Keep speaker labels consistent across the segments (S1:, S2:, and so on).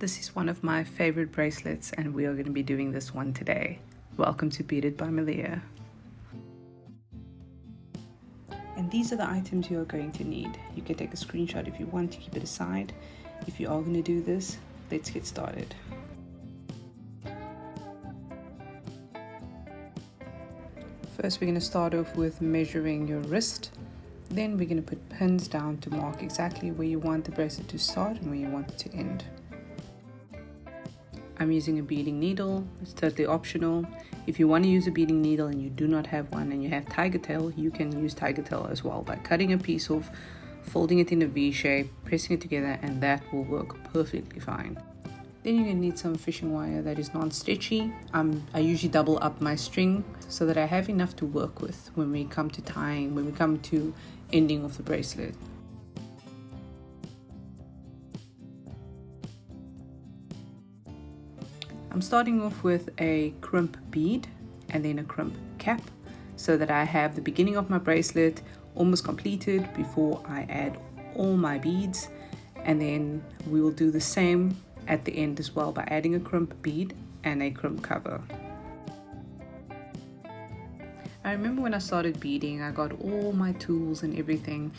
S1: This is one of my favorite bracelets and we are going to be doing this one today. Welcome to Beaded by Malia. And these are the items you are going to need. You can take a screenshot if you want to keep it aside. If you are going to do this, let's get started. First we're going to start off with measuring your wrist. Then we're going to put pins down to mark exactly where you want the bracelet to start and where you want it to end. I'm using a beading needle. It's totally optional. If you want to use a beading needle and you do not have one and you have tiger tail, you can use tiger tail as well by cutting a piece off, folding it in a V shape, pressing it together, and that will work perfectly fine. Then you're going to need some fishing wire that is non-stretchy. I usually double up my string so that I have enough to work with when we come to tying, when we come to ending of the bracelet. I'm starting off with a crimp bead and then a crimp cap so that I have the beginning of my bracelet almost completed before I add all my beads, and then we will do the same at the end as well by adding a crimp bead and a crimp cover. I remember when I started beading, I got all my tools and everything,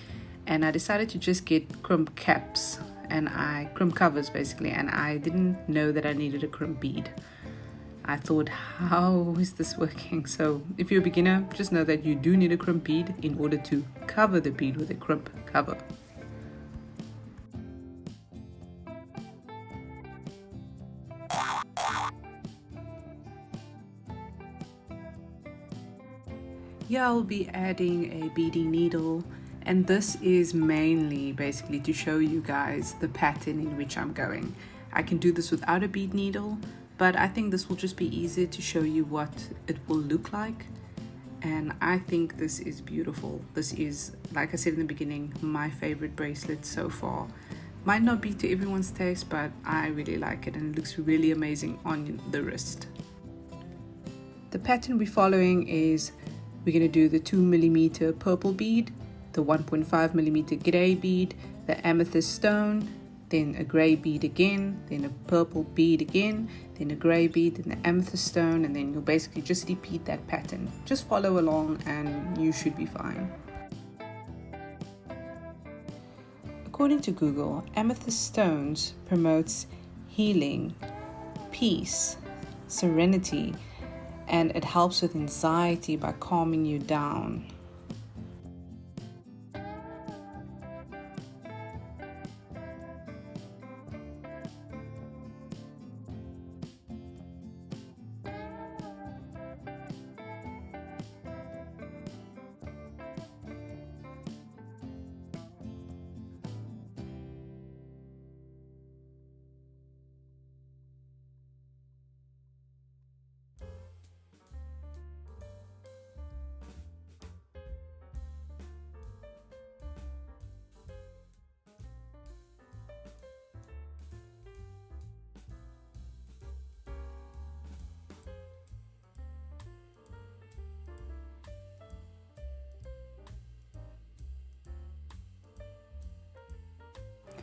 S1: and I decided to just get crimp caps and crimp covers basically, and I didn't know that I needed a crimp bead. I thought, how is this working? So if you're a beginner, just know that you do need a crimp bead in order to cover the bead with a crimp cover. Here I'll be adding a beading needle, and this is mainly basically to show you guys the pattern in which I'm going. I can do this without a bead needle, but I think this will just be easier to show you what it will look like. And I think this is beautiful. This is, like I said in the beginning, my favorite bracelet so far. Might not be to everyone's taste, but I really like it and it looks really amazing on the wrist. The pattern we're following is we're going to do the 2mm purple bead, the 1.5mm gray bead, the amethyst stone, then a gray bead again, then a purple bead again, then a gray bead, then the amethyst stone, and then you'll basically just repeat that pattern. Just follow along and you should be fine. According to Google, amethyst stones promotes healing, peace, serenity, and it helps with anxiety by calming you down.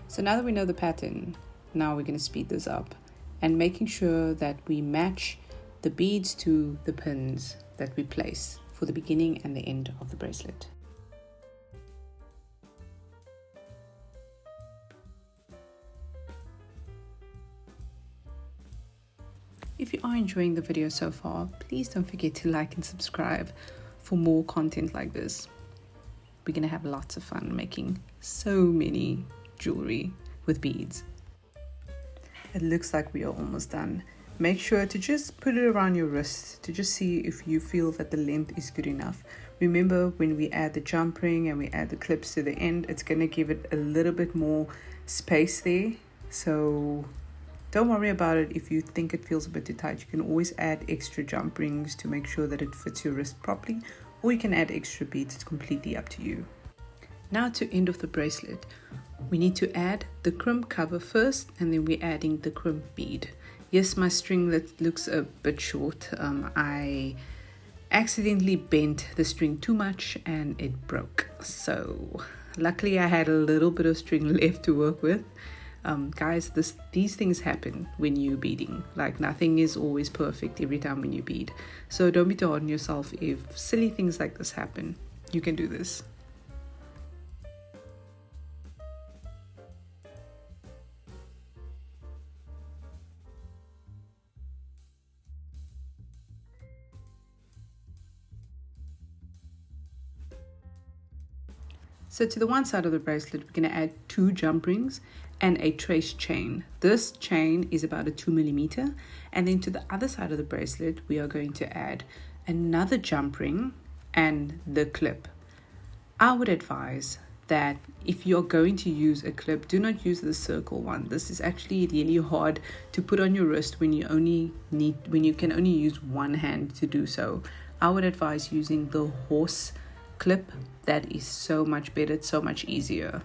S1: So now that we know the pattern, now we're going to speed this up and making sure that we match the beads to the pins that we place for the beginning and the end of the bracelet. If you are enjoying the video so far, please don't forget to like and subscribe for more content like this. We're going to have lots of fun making so many jewelry with beads. It looks like we are almost done. Make sure to just put it around your wrist to just see if you feel that the length is good enough. Remember, when we add the jump ring and we add the clips to the end, it's going to give it a little bit more space there. So don't worry about it if you think it feels a bit too tight. You can always add extra jump rings to make sure that it fits your wrist properly, or you can add extra beads. It's completely up to you. Now to end of the bracelet, we need to add the crimp cover first, and then we're adding the crimp bead. Yes, my string that looks a bit short. I accidentally bent the string too much and it broke. So luckily I had a little bit of string left to work with. Guys, these things happen when you're beading. Like, nothing is always perfect every time when you bead, so don't be too hard on yourself if silly things like this happen. You can do this. So to the one side of the bracelet, we're going to add 2 jump rings and a trace chain. This chain is about a 2mm. And then to the other side of the bracelet, we are going to add another jump ring and the clip. I would advise that if you're going to use a clip, do not use the circle one. This is actually really hard to put on your wrist when you can only use one hand to do so. I would advise using the horse clip. That is so much better, it's so much easier.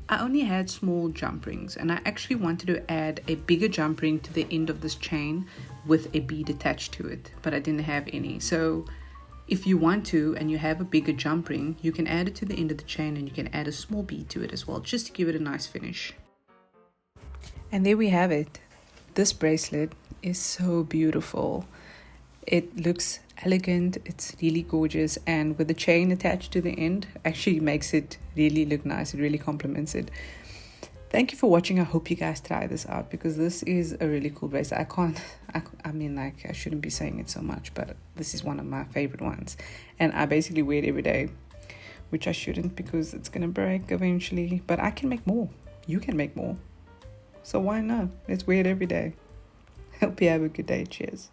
S1: I only had small jump rings, and I actually wanted to add a bigger jump ring to the end of this chain with a bead attached to it, but I didn't have any. So if you want to and you have a bigger jump ring, you can add it to the end of the chain, and you can add a small bead to it as well, just to give it a nice finish. And there we have it. This bracelet is so beautiful. It looks elegant, it's really gorgeous, and with the chain attached to the end actually makes it really look nice. It really complements it. Thank you for watching. I hope you guys try this out, because this is a really cool bracelet. I shouldn't be saying it so much, but this is one of my favorite ones, and I basically wear it every day, which I shouldn't because it's gonna break eventually, but I can make more. You can make more. So why not? Let's wear it every day. Hope you have a good day. Cheers.